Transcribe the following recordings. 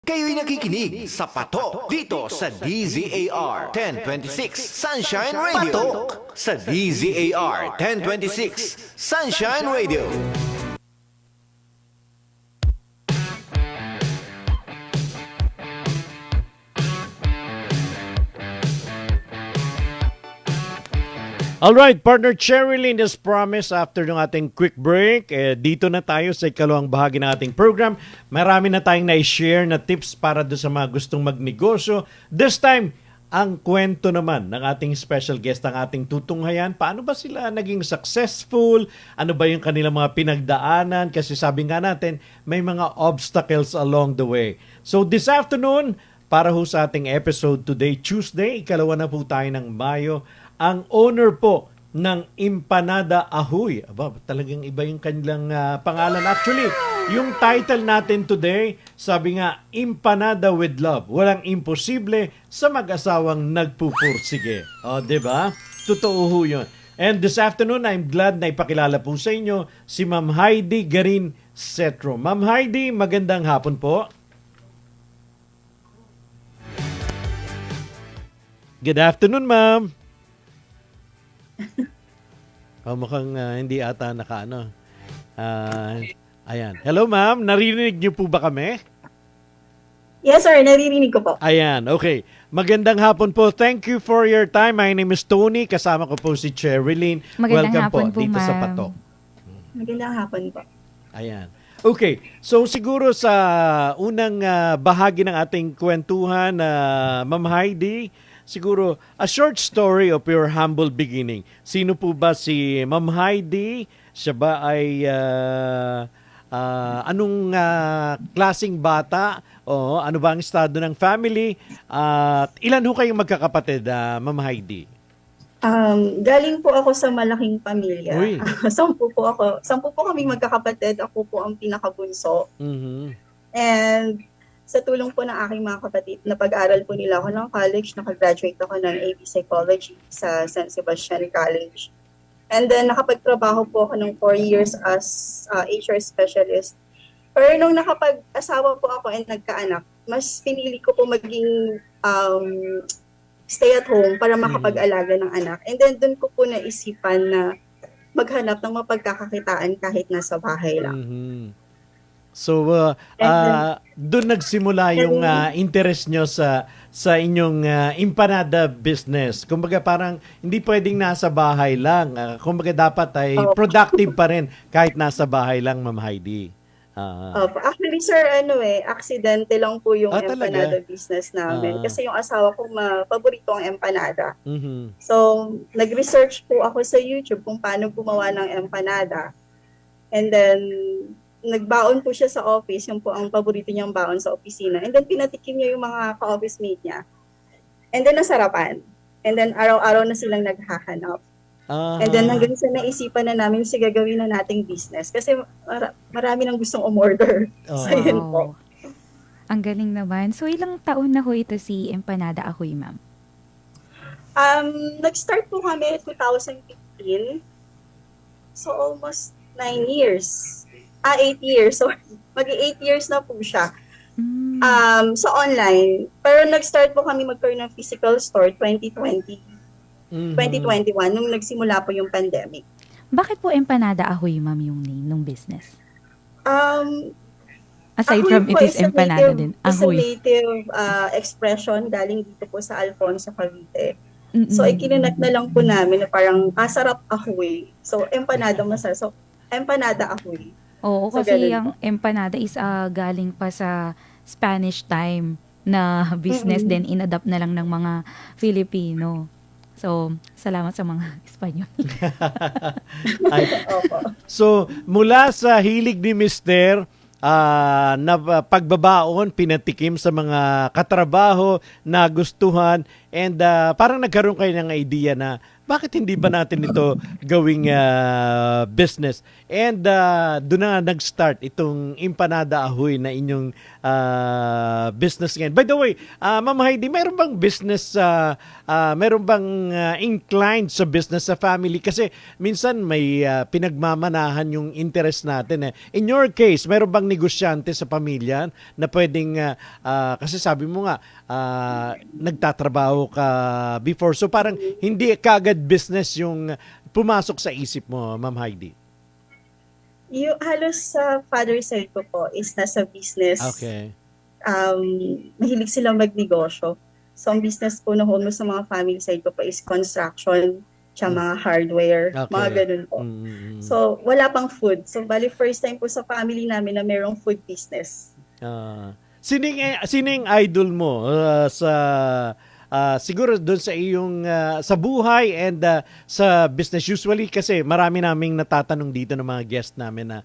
Kayo'y nakikinig sa Patok dito sa DZAR 1026 Sunshine Radio. Patok sa DZAR 1026 Sunshine Radio. Alright, partner Cherilyn, as promised, after ng ating quick break, dito na tayo sa ikalawang bahagi ng ating program. Marami na tayong na-share na tips para doon sa mga gustong magnegosyo. This time, ang kwento naman ng ating special guest, ang ating tutunghayan. Paano ba sila naging successful? Ano ba yung kanilang mga pinagdaanan? Kasi sabi nga natin, may mga obstacles along the way. So this afternoon, para ho sa ating episode today, Tuesday, ikalawa na po tayo ng Mayo, ang owner po ng Empanada Ahoy. Aba, talagang iba yung kanilang pangalan. Actually, yung title natin today, sabi nga, Empanada with Love. Walang imposible sa mag-asawang nagpupursige. O, diba? Totoo ho yun. And this afternoon, I'm glad na ipakilala po sa inyo si Ma'am Heidi Garin Setro. Ma'am Heidi, magandang hapon po. Good afternoon, ma'am. Mukhang hindi ata nakaano. Ayan. Hello, ma'am. Naririnig niyo po ba kami? Yes, sir. Naririnig ko po. Ayan. Okay. Magandang hapon po. Thank you for your time. My name is Tony. Kasama ko po si Cherilyn. Magandang Welcome hapon po po, dito sa ma'am. Patok. Magandang hapon po. Ayan. Okay. So siguro sa unang bahagi ng ating kwentuhan, Ma'am Heidi, siguro a short story of your humble beginning. Sino po ba si Ma'am Heidi? Siya ba ay anong klaseng bata? O ano ba ang estado ng family? At ilan ho kayong magkakapatid, Ma'am Heidi? Galing po ako sa malaking pamilya. Uy. Sampu po kaming magkakapatid. Ako po ang pinakabunso. Mhm. And sa tulong po ng aking mga kapatid, napag-aral po nila ako ng college, nakagraduate ako ng AB Psychology sa San Sebastian College. And then nakapagtrabaho po ako ng 4 years as HR specialist. Pero nung nakapag-asawa po ako and nagkaanak, mas pinili ko po maging stay at home para makapag-alaga ng anak. And then doon ko po naisipan na maghanap ng mapagkakakitaan kahit nasa bahay lang. Mhm. So, doon nagsimula yung interest nyo sa inyong empanada business. Kumbaga parang hindi pwedeng nasa bahay lang. Kumbaga dapat ay productive pa rin kahit nasa bahay lang, Ma'am Heidi. Actually, sir, aksidente lang po yung empanada talaga? business namin. Kasi yung asawa ko, paborito ang empanada. Mhm. So, nag-research po ako sa YouTube kung paano gumawa ng empanada. And then, nagbaon po siya sa office, yung po ang paborito niyang baon sa opisina. And then, pinatikim niya yung mga ka-office mate niya. And then, nasarapan. And then, araw-araw na silang naghahanap. And then, hanggang sa naisipan na namin, sige, gawin na nating business. Kasi marami nang gustong umorder. So, yun po. Ang galing naman. So, ilang taon na ho ito si Empanada Ahoy, ma'am? Nag-start po kami 2015. So, almost 9 years. 8 years. So, mag-8 years na po siya. So, online. Pero nag-start po kami magkaroon ng physical store 2020. 2021, nung nagsimula po yung pandemic. Bakit po Empanada Ahoy, ma'am, yung name ng business? Aside Ahoy from po it is is a Empanada native- din. is a Ahoy. native expression galing dito po sa Alfonso, Cavite. So, ikinunat na lang po namin na parang sarap ahoy. So, empanada masarap. So, empanada ahoy. Oo, So, kasi ganun yung empanada is galing pa sa Spanish time na business din inadapt na lang ng mga Filipino. So, salamat sa mga Espanyol. Opo. So, mula sa hilig ni Mister, na pagbabaon, pinatikim sa mga katrabaho, nagustuhan, And parang nagkaroon kayo ng idea na bakit hindi ba natin ito gawing business? And doon na nag-start itong Empanada Ahoy na inyong business ngayon. By the way, Ma'am Heidi, meron bang business, meron bang inclined sa business sa family? Kasi minsan may pinagmamanahan yung interest natin. In your case, meron bang negosyante sa pamilya na pwedeng, kasi sabi mo nga, nagtatrabaho ka before. So parang hindi kaagad business yung pumasok sa isip mo, Ma'am Heidi. Yung halos sa father side ko po is nasa business. Okay. Mahilig silang magnegosyo. So, ang business po na almost sa mga family side ko po is construction, tsaka mga hardware, Okay. mga ganun po. So, wala pang food. So, bali first time po sa family namin na merong food business. Sino yung idol mo siguro doon sa iyong sa buhay and sa business? Usually kasi marami naming natatanong dito ng mga guest namin na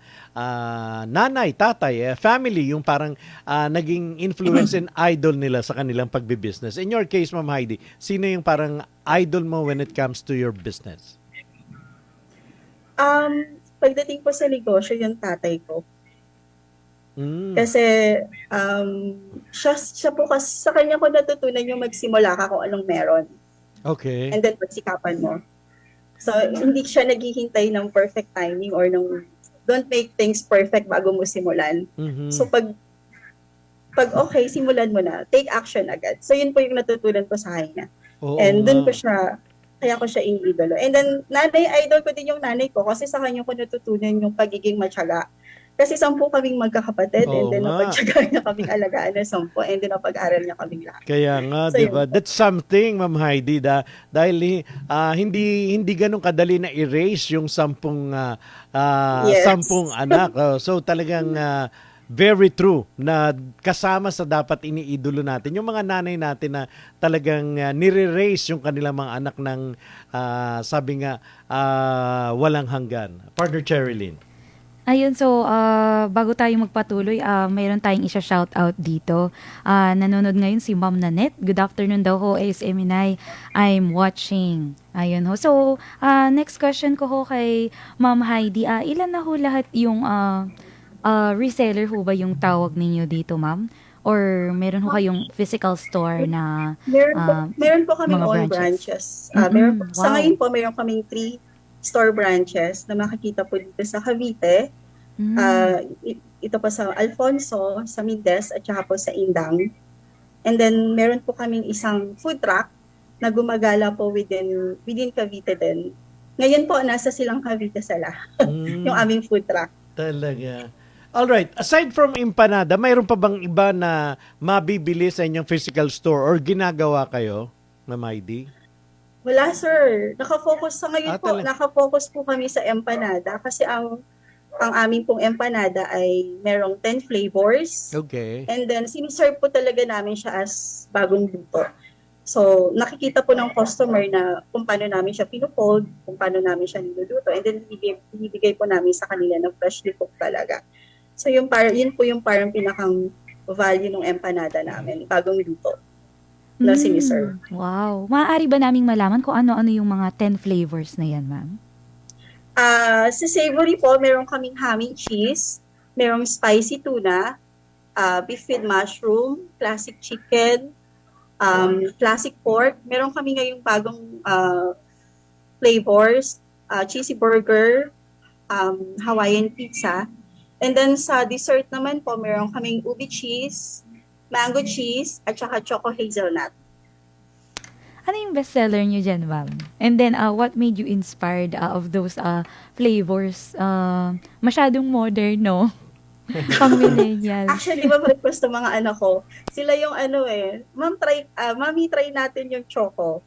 nanay, tatay, family yung parang naging influence and idol nila sa kanilang pagbe-business. In your case, Ma'am Heidi, sino yung parang idol mo when it comes to your business? Pagdating po sa negosyo, yung tatay ko. Kasi siya po sa kanya ko natutunan yung magsimula ka kung anong meron. Okay. And then pagsikapan mo. So, hindi siya naghihintay ng perfect timing or don't make things perfect bago mo simulan. So, pag okay, simulan mo na, take action agad. So, yun po yung natutunan ko sa kanya. And dun ko siya, kaya ko siya iniidolo. And then, idol ko din yung nanay ko kasi sa kanya ko natutunan yung pagiging matyaga. Kasi 10 kaming magkakapatid and then napagtyagaan niya kaming alagaan na 10 and then napag-aral niya kaming lahat. Kaya nga, So, di ba? That's something, Ma'am Heidi, dahil hindi ganun kadali na erase yung 10 Yes. 10 anak. So talagang very true na kasama sa dapat iniidolo natin. Yung mga nanay natin na talagang nire-raise yung kanilang mga anak ng sabi nga walang hanggan. Partner Cherilyn. Ayun, so bago tayo magpatuloy, mayroon tayong isa-shoutout dito. Nanonood ngayon si Ma'am Nanette. Good afternoon daw ho, ASM Inay. I'm watching. Ayun ho. So, next question ko ho kay Ma'am Heidi. Ilan na ho lahat yung reseller ho ba yung tawag ninyo dito, Ma'am? Or meron ho kayong physical store na Meron po kaming mga own branches. Sa Wow. ngayon po, meron kaming 3 store branches na makikita po dito sa Cavite. Ito po sa Alfonso, sa Mindes, at saka po sa Indang. And then, meron po kaming isang food truck na gumagala po within Cavite din. Ngayon po, nasa Silang Cavite sala. Yung aming food truck. Talaga. Alright, aside from Empanada, mayroon pa bang iba na mabibili sa inyong physical store or ginagawa kayo, Ma'am Heidi? Wala, sir. Nakafocus sa ngayon po. Talaga. Nakafocus po kami sa empanada kasi ang aming pong empanada ay merong 10 flavors. Okay. And then, siniserve po talaga namin siya as bagong luto. So, nakikita po ng customer na kung paano namin siya pinufold, kung paano namin siya niluluto, and then ibibigay po namin sa kanila ng freshly cooked talaga. So, yun po yung parang pinakang value ng empanada namin, bagong luto na siniserve. Wow. Maaari ba naming malaman kung ano-ano yung mga 10 flavors na yan, Ma'am? Sa savory po, meron kaming hammy cheese, merong spicy tuna, beef with mushroom, classic chicken, classic pork. Meron kami ngayong bagong flavors, cheesy burger, Hawaiian pizza. And then sa dessert naman po, meron kaming ubi cheese, mango cheese, at saka choco hazelnut. Ano yung bestseller nyo dyan, Ma'am? And then, what made you inspired of those flavors? Masyadong modern, no? Pang millennials. Actually, request ng mga anak ko, sila yung Mami, try natin yung choco.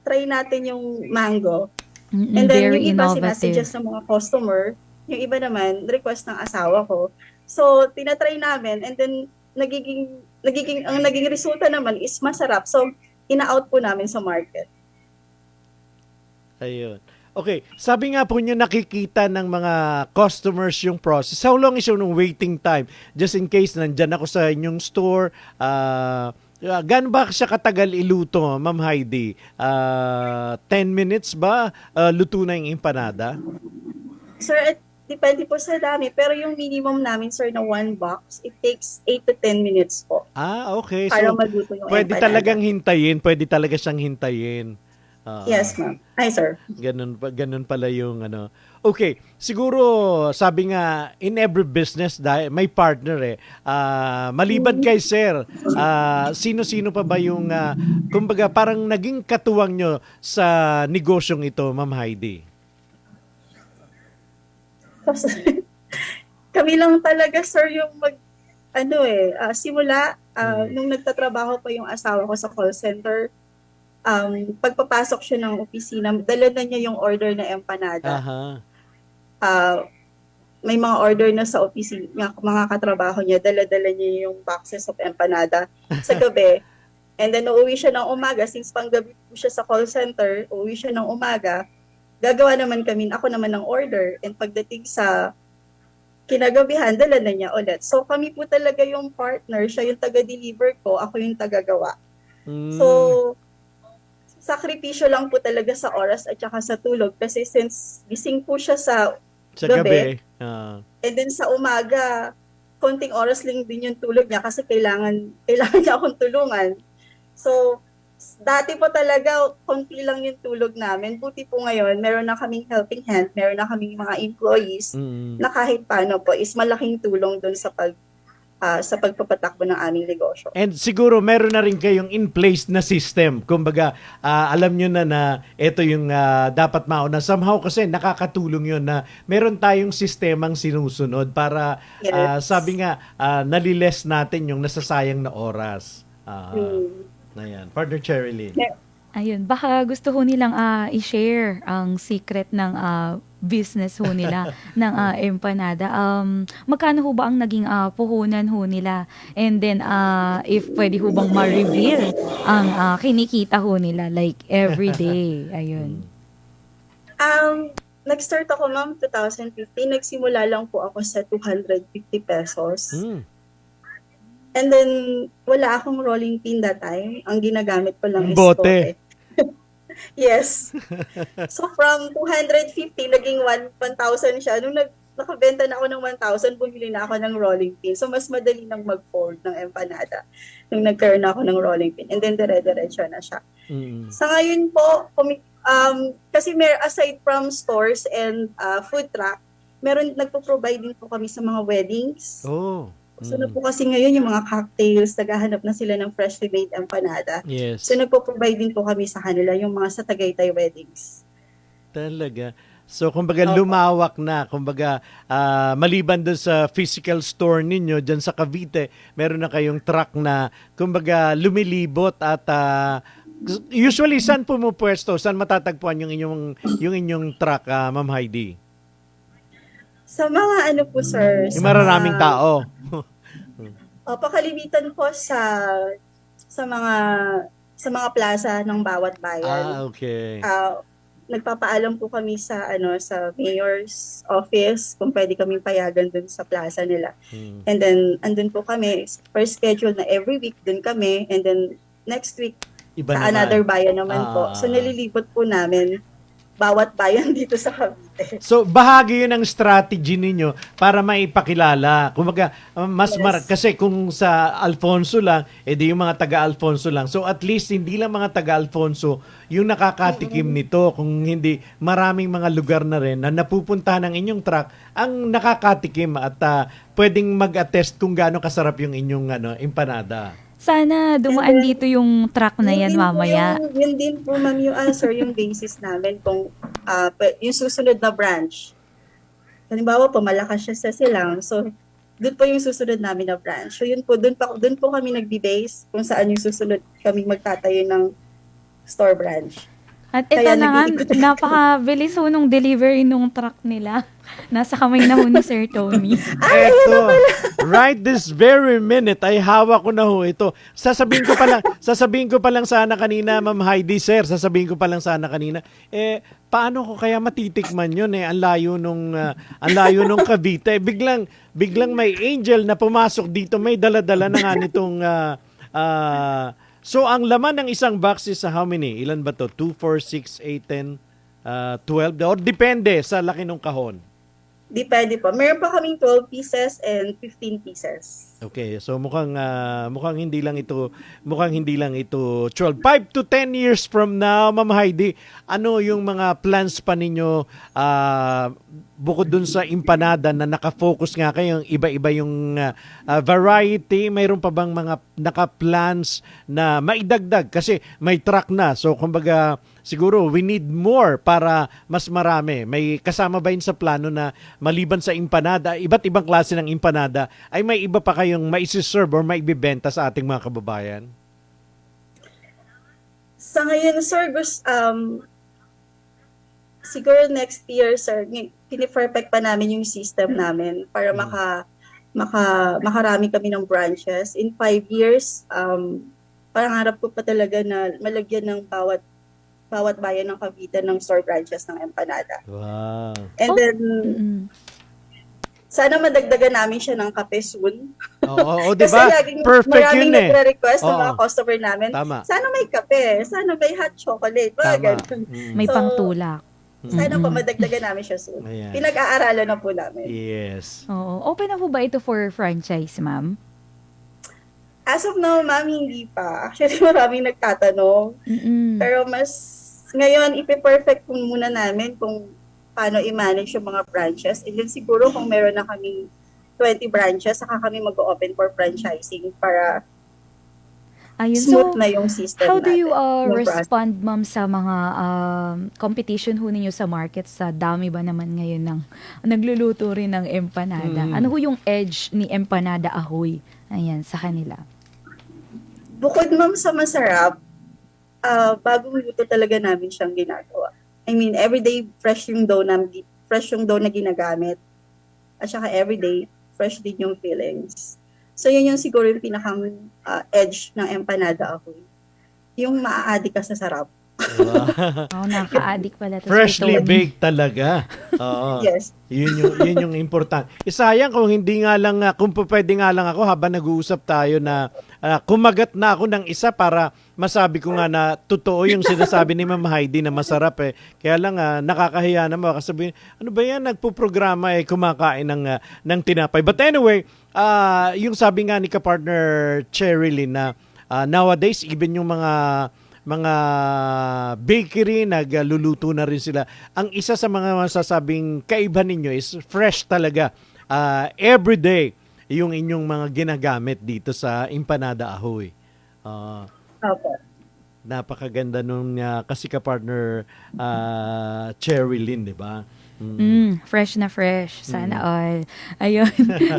Try natin yung mango. And then, Very yung iba innovative. sinasuggest ng mga customer, yung iba naman, request ng asawa ko. So, tinatry namin, and then, ang naging resulta naman is masarap. So, ina-out po namin sa market. Ayun. Okay, sabi nga po niyo nakikita ng mga customers yung process. How long is yung waiting time? Just in case nandyan ako sa inyong store, Gaano ba siya katagal iluto, Ma'am Heidi? 10 minutes ba luto na yung empanada? Sir, depende po sa dami. Pero yung minimum namin, sir, na one box, it takes 8 to 10 minutes po Okay. para So, magluto yung pwede empanada. talagang hintayin. Pwede talaga siyang hintayin. Yes, ma'am. Ay, sir. Ganun pala yung ano. Okay, siguro sabi nga in every business dahil may partner eh. Maliban kay Sir, sino-sino pa ba yung kumbaga parang naging katuwang nyo sa negosyong ito, Ma'am Heidi? Tapos, kami lang talaga, sir, yung simula, nung nagtatrabaho pa yung asawa ko sa call center, pagpapasok siya ng opisina, dala na niya yung order na empanada. Aha. May mga order na sa opisina, mga katrabaho niya, dala-dala niya yung boxes of empanada sa gabi. And then, uuwi siya ng umaga, since panggabi po siya sa call center, uuwi siya ng umaga, gagawa naman kami, ako naman ng order, and pagdating sa kinagabihan, dala na niya ulit. So, kami po talaga yung partner, siya yung taga-deliver ko, ako yung taga-gawa. So, sakripisyo lang po talaga sa oras at saka sa tulog, kasi since gising po siya sa gabi. And then sa umaga, konting oras lang din yung tulog niya kasi kailangan niya akong tulungan. So, dati po talaga, konti lang yung tulog namin. Buti po ngayon, meron na kaming helping hand, meron na kaming mga employees na kahit paano po is malaking tulong doon sa pagpapatakbo ng aming negosyo. And siguro meron na rin kayong in place na system. Kumbaga, alam nyo na ito yung dapat mauna. Somehow kasi nakakatulong yun na meron tayong sistemang sinusunod para sabi nga, naliles natin yung nasasayang na oras. Na yan. Partner Cherilyn. Ayun, baka gusto ho nilang i-share ang secret ng business ho nila ng empanada. Magkano ho ba ang naging puhunan ho nila? And then, if pwede ho bang ma-reveal ang kinikita ho nila, like every day? Ayun. Nag-start ako, ma'am, 2015. Nagsimula lang po ako sa 250 pesos. And then, wala akong rolling pin that time. Ang ginagamit ko lang is bote. Yes. So, from 250, naging 1,000 siya. Nung nakabenta na ako ng 1,000, bumili na ako ng rolling pin. So, mas madali nang mag-fold ng empanada nung nagkaroon na ako ng rolling pin. And then, dire-diretso na siya. Sa ngayon po, kasi aside from stores and food truck, nagpo-provide din po kami sa mga weddings. So na po kasi ngayon yung mga cocktails, naghahanap na sila ng freshly made empanada. Yes. So nagpo-provide din po kami sa kanila, yung mga sa Tagaytay weddings. Talaga. So kumbaga lumawak na, kumbaga maliban doon sa physical store ninyo diyan sa Cavite, meron na kayong truck na kumbaga lumilibot at usually saan pumupwesto? Saan matatagpuan yung inyong truck, Ma'am Heidi? Sa mga po, sir. Yung mararaming tao. Pakalimitan po sa mga plaza ng bawat bayan. Okay. Nagpapaalam po kami sa mayor's office kung pwede kaming payagan dun sa plaza nila. And then andun po kami per schedule na every week dun kami, and then next week Iba sa naman. another bayan naman po. So nililibot po namin bawat bayan dito sa Cavite. So, bahagi yun ng strategy ninyo para maipakilala. Kumbaga, kasi kung sa Alfonso lang, edi yung mga taga-Alfonso lang. So, at least, hindi lang mga taga-Alfonso yung nakakatikim nito. Kung hindi, maraming mga lugar na rin na napupuntahan ng inyong truck ang nakakatikim at pwedeng mag-attest kung gaano kasarap yung inyong empanada. Sana dumaan dito yung truck na yan mamaya. Yun din po, ma'am, yung answer, yung basis namin kung yung susunod na branch. Halimbawa po, malakas siya sa Silang. So, doon po yung susunod namin na branch. So, yun po, doon po kami nagbe-base kung saan yung susunod kami magtatayo ng store branch. At ito Kaya na nga, nag-iikot. napakabilis ho nung delivery nung truck nila. Nasa kamay na ho ni Sir Tony. Eto, right this very minute ay hawak ko na ho ito. Sasabihin ko pa lang sana kanina, Ma'am Heidi, Sir, sasabihin ko pa lang sana kanina, paano ko kaya matitikman yun ang layo nung Cavite. Biglang may angel na pumasok dito, may dala-dala na nga nitong So, ang laman ng isang box is how many? Ilan ba to? 2, 4, 6, 8, 10, 12? Or depende sa laki ng kahon? Depende po. Meron pa kaming 12 pieces and 15 pieces. Okay, so mukhang hindi lang ito 12. 5 to 10 years from now, Ma'am Heidi, ano yung mga plans pa ninyo bukod dun sa empanada na naka-focus nga kayo, iba-iba yung variety, mayroon pa bang mga naka-plans na maidagdag kasi may truck na. So kumbaga siguro we need more para mas marami. May kasama ba yun sa plano na maliban sa empanada, iba't ibang klase ng empanada, ay may iba pa kayong maisiserve or maibibenta sa ating mga kababayan? Sa ngayon, sir, siguro next year, sir, piniperfect pa namin yung system namin para makarami kami ng branches. In 5 years, pangarap ko pa talaga na malagyan ng bawat bayan ng Cavite ng store branches ng empanada. Wow. And then, sana madagdagan namin siya ng kape soon. Oo, di Kasi ba? laging Perfect maraming yun eh. nagre-request ng Oo. mga customer namin. Tama. Sana may kape, sana may hot chocolate, mga Tama. ganun. May So, pangtulak. Sana pa madagdagan namin siya soon. Ayan. Pinag-aaralan na po namin. Yes. Oo. Open na po ba ito for franchise, ma'am? As of now, ma'am, hindi pa. Actually, maraming nagtatanong. Mm-mm. Pero ngayon, ipi-perfect po muna namin kung paano i-manage yung mga branches. And then siguro kung meron na kami 20 branches, saka kami mag-open for franchising para Ayun. smooth So, na yung system how do you natin, yung process. respond, ma'am, sa mga competition ho ninyo sa market? Sa dami ba naman ngayon ng nagluluto rin ng empanada? Ano ho yung edge ni Empanada Ahoy? Ayan, sa kanila. Bukod, ma'am, sa masarap, bagong luto talaga namin siyang ginagawa. I mean, everyday fresh yung dough na ginagamit. At saka everyday, fresh din yung fillings. So, yun yung siguro yung pinakang edge ng empanada ahoy. Yung maa-addict ka sa sarap. Oh, nakaka-addict pala to. Freshly sa ito. baked talaga. Oo. Yes. Yun yung important. Isayang kung hindi nga lang, kung pwede nga lang ako habang nag-uusap tayo na kumagat na ako ng isa para masabi ko nga na totoo yung sinasabi ni Ma'am Heidi na masarap eh. Kaya lang nakakahiya na makasabihin, ano ba yan, nagpo-programa kumakain ng tinapay. But anyway, yung sabi nga ni ka-partner Cherilyn na nowadays even yung mga bakery, nagluluto na rin sila. Ang isa sa mga masasabing kaiba ninyo is fresh talaga. Everyday, yung inyong mga ginagamit dito sa Empanada Ahoy. Opo. Napakaganda nung kasi ka-partner Cherilyn, di ba? Fresh na fresh. Sana all. Ayun.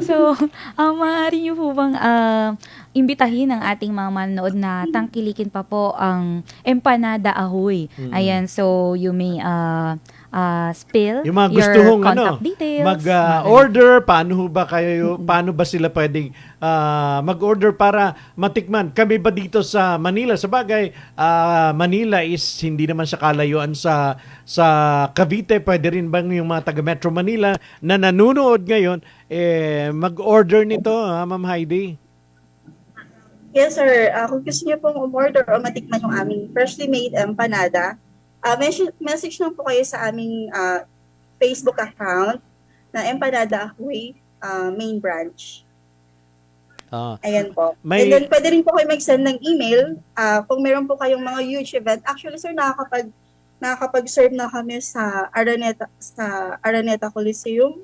So, maaari niyo po bang imbitahin ang ating mga manonood na tangkilikin pa po ang Empanada Ahoy. Ayan, so you may spill Yung mga gusto your hong contact details. mag-order, paano ba sila pwedeng mag-order para matikman? Kami ba dito sa Manila? Sa bagay, Manila is hindi naman siya kalayuan sa Cavite. Pwede rin bang yung mga taga Metro Manila na nanonood ngayon mag-order nito, Ma'am Heidi? Yes, sir. Kung gusto niyo pong umorder o matikman yung aming freshly made empanada, message lang po kayo sa aming Facebook account na Empanada Ahoy main branch. Ayan po. And then pwede rin po kayo mag-send ng email kung meron po kayong mga huge event. Actually, sir, nakakapag-serve na kami sa Araneta Coliseum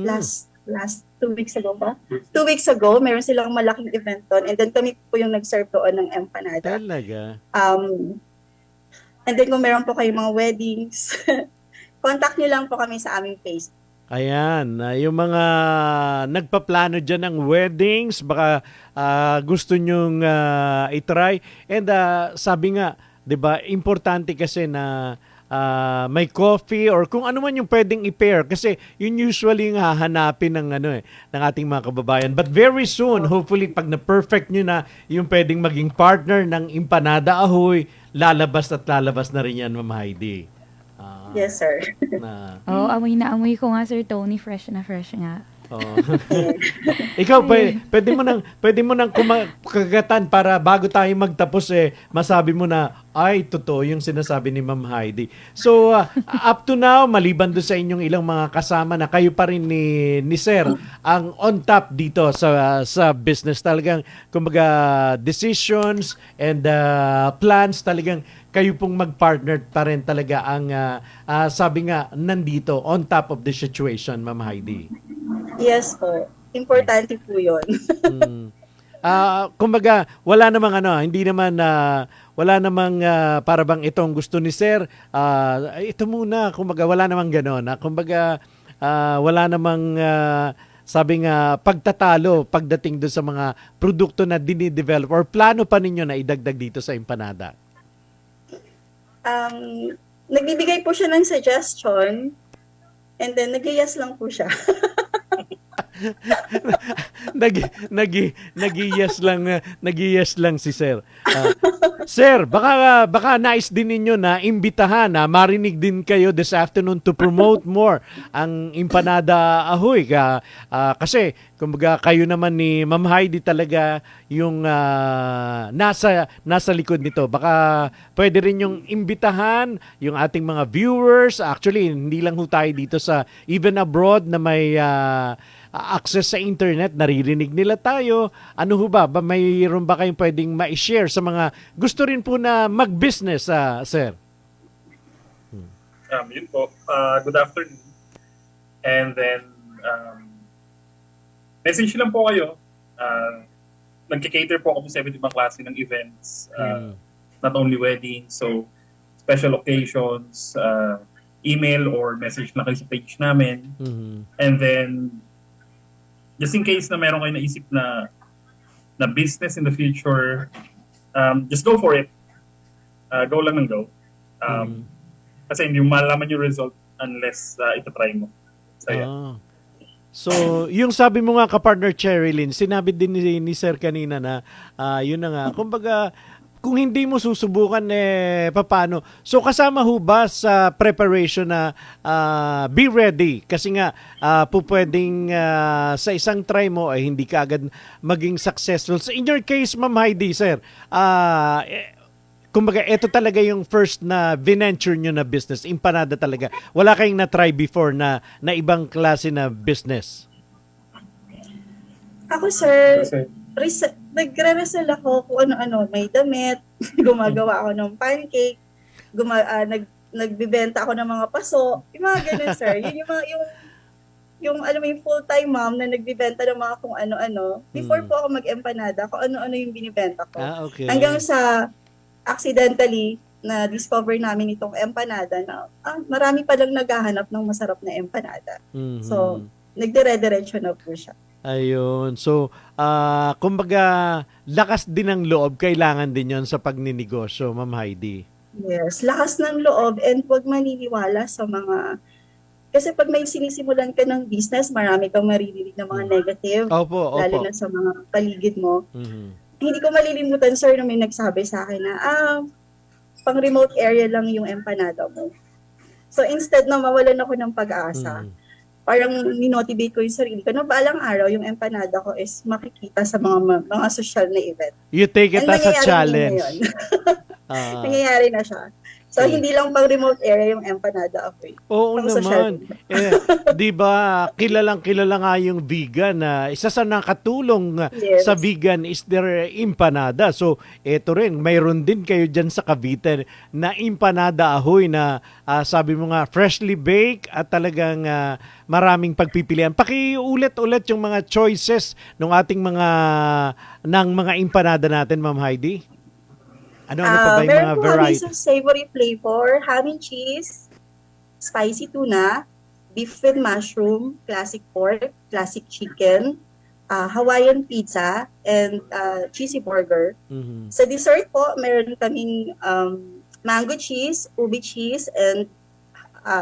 last 2 weeks ago ba? 2 weeks ago, meron silang malaking event doon. And then kami po yung nag-serve doon ng empanada. Talaga? And then kung meron po kayong mga weddings, contact nyo lang po kami sa aming Facebook. Ayan, yung mga nagpaplano dyan ng weddings, baka gusto nyong itry. And sabi nga, 'di ba, importante kasi na may coffee or kung ano man yung pwedeng i-pair kasi yun usually yung hahanapin ng ng ating mga kababayan. But very soon, hopefully pag na-perfect nyo na yung pwedeng maging partner ng Empanada Ahoy, lalabas na rin yan, Ma'am Heidi. Yes, sir. Amoy na amoy ko nga, Sir Tony. Fresh na fresh nga. Oh. Ikaw, pwede mo nang kagatan para bago tayo magtapos masabi mo na, ay, totoo yung sinasabi ni Ma'am Heidi. So, up to now, maliban doon sa inyong ilang mga kasama na kayo pa rin ni Sir ang on top dito sa business. Talagang, kumbaga, decisions and plans, talagang kayo pong mag-partner pa rin talaga ang, sabi nga, nandito, on top of the situation, Ma'am Heidi. Yes po. Importante po yun. Kumbaga, wala namang hindi naman wala namang para bang itong gusto ni Sir, ito muna, kumbaga wala namang gano'n. Kumbaga, wala namang sabi nga pagtatalo pagdating doon sa mga produkto na dinidevelop or plano pa ninyo na idagdag dito sa empanada. Nagbibigay po siya ng suggestion and then nag-yes lang po siya. nag-yes lang si Sir. Sir, baka nais din ninyo na imbitahan na marinig din kayo this afternoon to promote more ang Empanada Ahoy. Kasi kumbaga kayo naman ni Ma'am Heidi talaga yung nasa likod nito. Baka pwede rin yung imbitahan yung ating mga viewers. Actually, hindi lang ho tayo dito sa even abroad na may access sa internet, naririnig nila tayo. Ano ho ba? Mayroon ba kayong pwedeng ma-share sa mga gusto rin po na mag-business, Sir? Yun po. Good afternoon. And then, message lang po kayo. Nagka-cater po ako sa iba't ibang klase ng events. Not only weddings, so special occasions, email or message lang kayo sa page namin. And then, just in case na meron kayo naisip na business in the future, just go for it. Go lang ng go. Kasi hindi mo malaman yung result unless itatry mo. So, yeah. So, yung sabi mo nga ka-partner Cherilyn, sinabi din ni Sir kanina na yun na nga, kumbaga, kung hindi mo susubukan, paano? So, kasama ho ba sa preparation na be ready? Kasi nga, pwedeng sa isang try mo ay hindi ka agad maging successful. So, in your case, Ma'am Heidi, Sir, kumbaga, ito talaga yung first na venture nyo na business. Empanada talaga. Wala kayong na-try before na ibang klase na business? Ako, sir, nagre-resell ako kung ano-ano. May damit, gumagawa ako ng pancake, nagbibenta ako ng mga paso. Yung mga ganun, sir. Yun yung alam mo, yung full-time mom na nagbibenta ng mga kung ano-ano. Before po ako mag-empanada, kung ano-ano yung binibenta ko. Okay. Hanggang sa accidentally na-discover namin itong empanada na marami palang naghahanap ng masarap na empanada. So, nagdire-diretso na po siya. Ayun. So, kumbaga, lakas din ng loob, kailangan din yon sa pagninegosyo, Ma'am Heidi. Yes, lakas ng loob and huwag maniniwala sa mga... Kasi pag may sinisimulan ka ng business, marami kang maririnig na mga negative. Opo. Lalo na sa mga paligid mo. Hindi ko malilimutan, sir, na may nagsabi sa akin na, pang remote area lang yung empanada mo. So, instead na mawalan ako ng pag-asa, parang ninotivate ko yung sarili ko na balang araw yung empanada ko is makikita sa mga social na event. You take it And as a challenge. Nangyayari na siya. So, hindi lang pang remote area yung empanada ako. Oo naman. Di ba, kilala nga yung vegan. Isa sa nakatulong sa vegan is their empanada. So, eto rin, mayroon din kayo dyan sa Cavite na empanada ahoy na sabi mo nga, freshly baked at talagang maraming pagpipilian. Pakiulit-ulit yung mga choices ng ating mga empanada natin, Ma'am Heidi. Ano pa ba yung mga variety? Meron po savory flavor, ham and cheese, spicy tuna, beef with mushroom, classic pork, classic chicken, Hawaiian pizza, and cheesy burger. Sa dessert po, meron kaming mango cheese, ubi cheese, and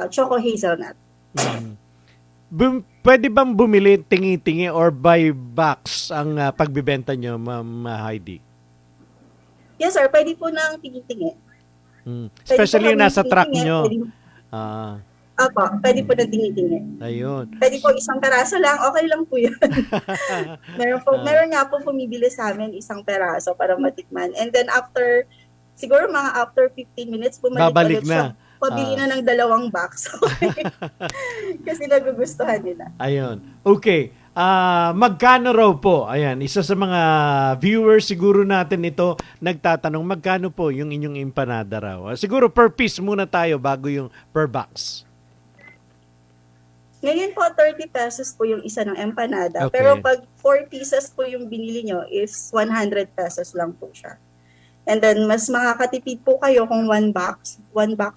choco hazelnut. Pwede bang bumili tingi-tingi or buy box ang pagbibenta nyo, Ma'am Heidi? Yes, sir. Pwede po ng tingi-tingi. Especially yung nasa truck nyo. Opo, pwede po na tingi-tingi. Ayun. Pwede po isang peraso lang, okay lang po yun. Meron nga po bumibili sa amin isang peraso para matikman. And then siguro mga after 15 minutes, bumalik Babalik ulit siya. na. Pabili na ng 2 box. Kasi nagugustuhan nila. Ayun. Okay. Magkano raw po? Ayan, isa sa mga viewers siguro natin ito nagtatanong, magkano po yung inyong empanada raw? Siguro per piece muna tayo bago yung per box. Ngayon po, 30 pesos po yung isa ng empanada. Okay. Pero pag 4 pieces po yung binili nyo is 100 pesos lang po siya. And then, mas makakatipid po kayo kung one box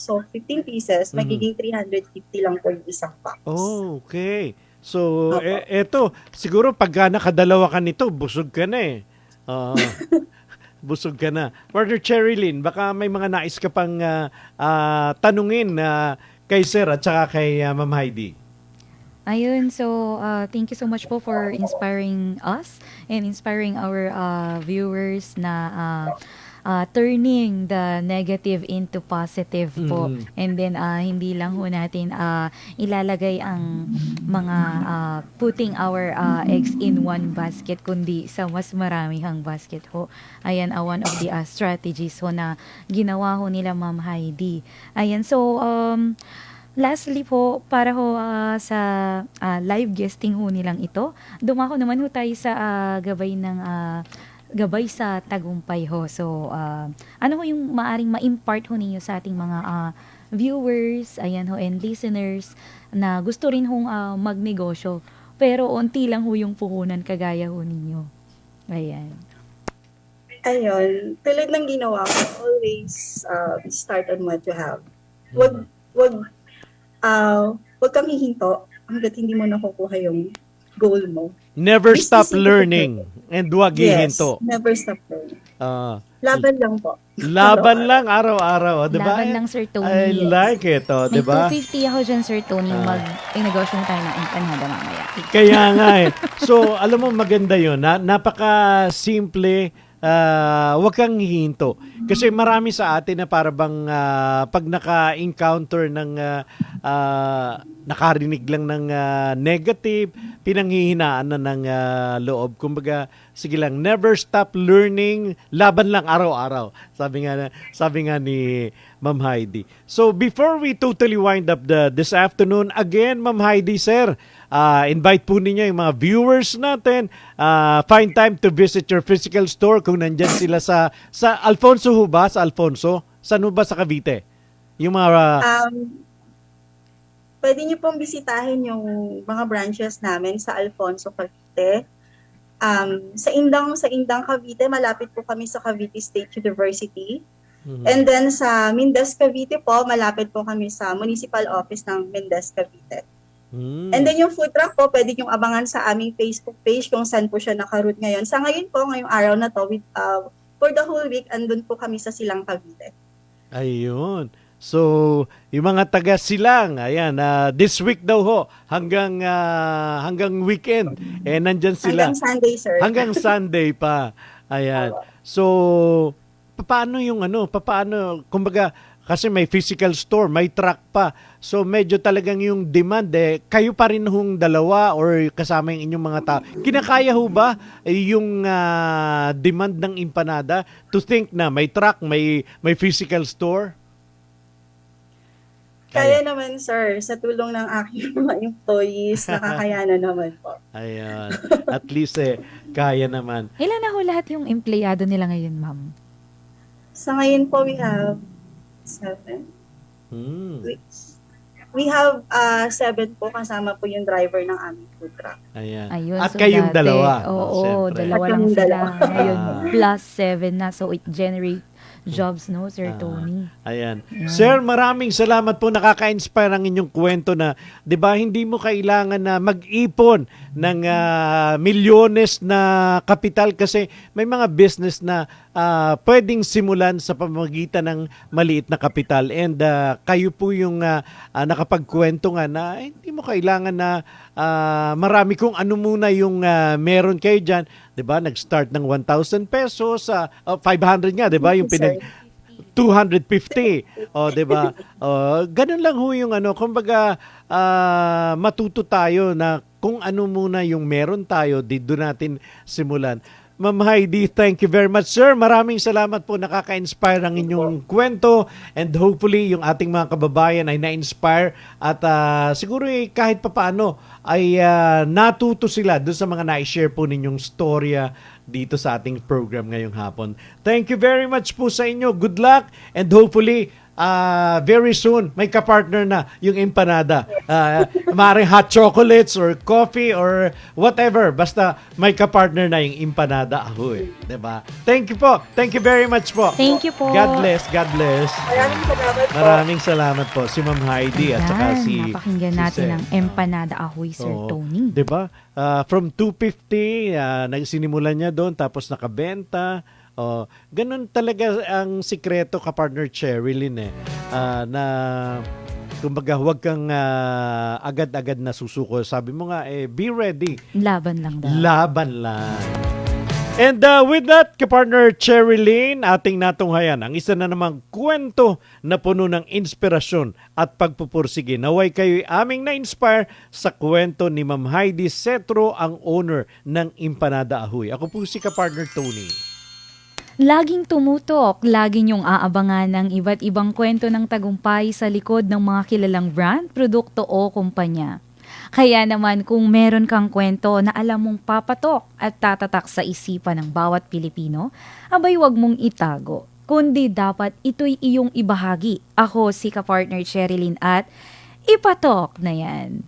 of 15 pieces, magiging 350 lang po yung isang box. Oh, okay. So, eto, siguro pagka nakadalawa ka nito, busog ka na eh. Busog ka na. Partner Cherilyn, baka may mga nais ka pang tanungin kay Sir at saka kay Ma'am Heidi. Ayun, so thank you so much po for inspiring us and inspiring our viewers na turning the negative into positive po. And then hindi lang ho natin ilalagay ang mga putting our eggs in one basket kundi sa mas maramihang basket ho. Ayan, one of the strategies ho na ginawa ho nila Ma'am Heidi. Ayan, so lastly po, para ho sa live guesting ho nilang ito, dumako naman ho tayo sa gabay sa tagumpay ho. So, ano ho yung maaring ma-impart ho ninyo sa ating mga viewers, ayan ho, and listeners na gusto rin hong magnegosyo, pero unti lang ho yung puhunan kagaya ho ninyo. Ayan. Ayun, tulad ng ginawa ko, always start on what you have. Wag kang hihinto hanggat hindi mo nakukuha yung goal mo. Never This stop is- learning and huwag hihinto. Never stop learning. Ah, Laban lang po. laban lang araw-araw, 'di ba? Laban lang, Sir Tony. I like it, May 'di ba? 250 ako dyan, Sir Tony, mag-negosyo na tayo ng empanada mamaya. Kaya nga eh. So, alam mo maganda 'yon. Napaka-simple. Wag kang hihinto. Kasi marami sa atin na para bang pag naka-encounter ng nakarinig lang ng negative, pinanghihinaan na ng loob. Kumbaga, sige lang, never stop learning, laban lang araw-araw. Sabi nga ni Ma'am Heidi. So, before we totally wind up this afternoon, again, Ma'am Heidi, sir, invite po ninyo yung mga viewers natin. Find time to visit your physical store kung nandyan sila sa Alfonso ho ba? Sa Alfonso? Saan ho ba sa Cavite? Yung mga... Pwede niyo pong bisitahin yung mga branches namin sa Alfonso, Cavite. Sa Indang, Cavite, malapit po kami sa Cavite State University. And then sa Mindes, Cavite po, malapit po kami sa municipal office ng Mindes, Cavite. And then yung food truck po, pwede niyong abangan sa aming Facebook page kung saan po siya nakaroute ngayon. Sa ngayon po, ngayong araw na to, for the whole week, andun po kami sa Silang, Cavite. Ayun. So, yung mga taga Silang, ayan, this week daw ho, hanggang weekend, nandyan sila. Hanggang Sunday, sir. Hanggang Sunday pa. Ayan. So, paano, kumbaga, kasi may physical store, may truck pa. So, medyo talagang yung demand, kayo pa rin hong dalawa or kasama yung inyong mga tao. Kinakaya ho ba yung demand ng empanada to think na may truck, may physical store? Kaya naman, sir. Sa tulong ng aking mga employees, nakakayanan naman po. Ayan. At least, kaya naman. Ilan na ho lahat yung empleyado nila ngayon, ma'am? Sa ngayon po, we have 7. We have 7 po, kasama po yung driver ng aming food truck. Ayan. Ayun, At so kayong dati, dalawa. Oo, Siyempre. dalawa At lang yung sila. dalawa. Ngayon, plus 7 na. So, it generate jobs, no, Sir Tony? Ayan. Sir, maraming salamat po. Nakaka-inspire ang inyong kwento na, 'di ba, hindi mo kailangan na mag-ipon ng milyones na kapital kasi may mga business na pwedeng simulan sa pamamagitan ng maliit na kapital. And kayo po yung nakapagkwento nga na hindi mo kailangan na marami kung ano muna yung meron kayo dyan. 'Di ba? Nag-start ng 1,000 pesos, 500 nga, 'di ba? Yung Sir. 250. O, di ba? Ganun lang ho yung ano, kumbaga matuto tayo na kung ano muna yung meron tayo, dito natin simulan. Ma'am Heidi, thank you very much, sir. Maraming salamat po. Nakaka-inspire ang inyong kwento and hopefully yung ating mga kababayan ay na-inspire at siguro kahit papaano ay natuto sila doon sa mga na-share po ninyong storya dito sa ating program ngayong hapon. Thank you very much po sa inyo. Good luck and hopefully very soon may kapartner na yung empanada. Maaaring hot chocolates or coffee or whatever. Basta may kapartner na yung empanada ahoy. Diba? Thank you po. Thank you very much po. Thank you po. God bless. God bless. Maraming salamat po. Maraming salamat po. Si Ma'am Heidi at saka Ayan, si napakinggan si natin Sir. ang empanada ahoy, Sir Oo. Tony. 'Di ba? From 250 nagsinimulan niya doon tapos nakabenta. Ganun talaga ang sikreto ka partner Cherilyn na kumbaga huwag kang agad-agad na susuko. Sabi mo nga be ready. Laban lang daw. Laban lang. And with that, kapartner Cherilyn, ating natunghayan ang isa na namang kwento na puno ng inspirasyon at pagpupursige. Naway kayo'y aming na-inspire sa kwento ni Ma'am Heidi Cetro, ang owner ng Empanada Ahoy. Ako po si kapartner Tony. Laging tumutok, lagi niyong aabangan ng iba't ibang kwento ng tagumpay sa likod ng mga kilalang brand, produkto o kumpanya. Kaya naman kung meron kang kwento na alam mong papatok at tatatak sa isipan ng bawat Pilipino, abay wag mong itago, kundi dapat ito'y iyong ibahagi. Ako si kapartner Cherilyn at ipatok na yan.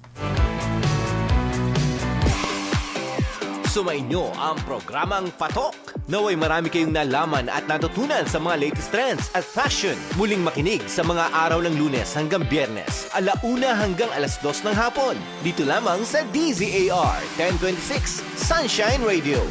Sumainyo ang programang Patok. Naway marami kayong nalaman at natutunan sa mga latest trends at fashion. Muling makinig sa mga araw ng Lunes hanggang Biyernes, 1:00 hanggang 2:00 ng hapon. Dito lamang sa DZAR 1026 Sunshine Radio.